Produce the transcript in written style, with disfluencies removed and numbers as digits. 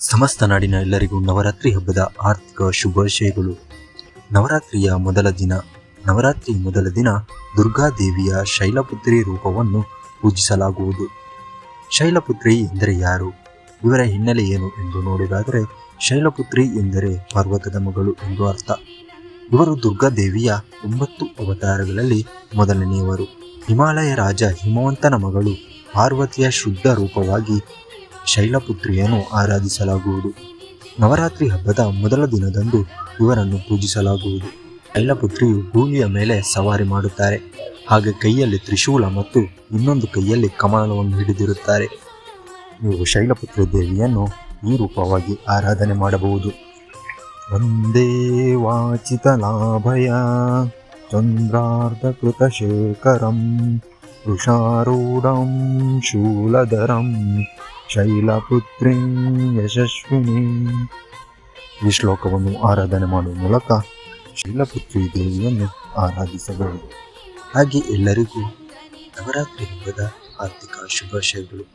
ಸಮಸ್ತ ನಾಡಿನ ಎಲ್ಲರಿಗೂ ನವರಾತ್ರಿ ಹಬ್ಬದ ಆರ್ಥಿಕ ಶುಭಾಶಯಗಳು. ನವರಾತ್ರಿಯ ಮೊದಲ ದಿನ ದುರ್ಗಾದೇವಿಯ ಶೈಲಪುತ್ರಿ ರೂಪವನ್ನು ಪೂಜಿಸಲಾಗುವುದು. ಶೈಲಪುತ್ರಿ ಎಂದರೆ ಯಾರು, ಇವರ ಹಿನ್ನೆಲೆ ಏನು ಎಂದು ನೋಡುವುದಾದರೆ, ಶೈಲಪುತ್ರಿ ಎಂದರೆ ಪರ್ವತದ ಮಗಳು ಎಂದು ಅರ್ಥ. ಇವರು ದುರ್ಗಾದೇವಿಯ 9 ಅವತಾರಗಳಲ್ಲಿ ಮೊದಲನೆಯವರು. ಹಿಮಾಲಯ ರಾಜ ಹಿಮವಂತನ ಮಗಳು ಪಾರ್ವತಿಯ ಶುದ್ಧ ರೂಪವಾಗಿ ಶೈಲಪುತ್ರಿಯನ್ನು ಆರಾಧಿಸಲಾಗುವುದು. ನವರಾತ್ರಿ ಹಬ್ಬದ ಮೊದಲ ದಿನದಂದು ಇವರನ್ನು ಪೂಜಿಸಲಾಗುವುದು. ಶೈಲಪುತ್ರಿಯು ಗೂಳಿಯ ಮೇಲೆ ಸವಾರಿ ಮಾಡುತ್ತಾರೆ. ಹಾಗೆ ಕೈಯಲ್ಲಿ ತ್ರಿಶೂಲ ಮತ್ತು ಇನ್ನೊಂದು ಕೈಯಲ್ಲಿ ಕಮಲವನ್ನು ಹಿಡಿದಿರುತ್ತಾರೆ. ನೀವು ಶೈಲಪುತ್ರಿ ದೇವಿಯನ್ನು ಈ ರೂಪವಾಗಿ ಆರಾಧನೆ ಮಾಡಬಹುದು. ವಂದೇ ವಾಚಿತ ಲಾಭಯ ಚಂದ್ರಾರ್ಧಕೃತ ಶೇಖರಂ ವೃಷಾರೂಢಂ ಶೂಲಧರಂ ಶೈಲಪುತ್ರಿ ಯಶಸ್ವಿನಿ. ಈ ಶ್ಲೋಕವನ್ನು ಆರಾಧನೆ ಮಾಡುವ ಮೂಲಕ ಶೈಲಪುತ್ರಿ ದೇವಿಯನ್ನು ಆರಾಧಿಸಬಹುದು. ಹಾಗೆ ಎಲ್ಲರಿಗೂ ನವರಾತ್ರಿ ಹಬ್ಬದ ಆರ್ಥಿಕ ಶುಭಾಶಯಗಳು.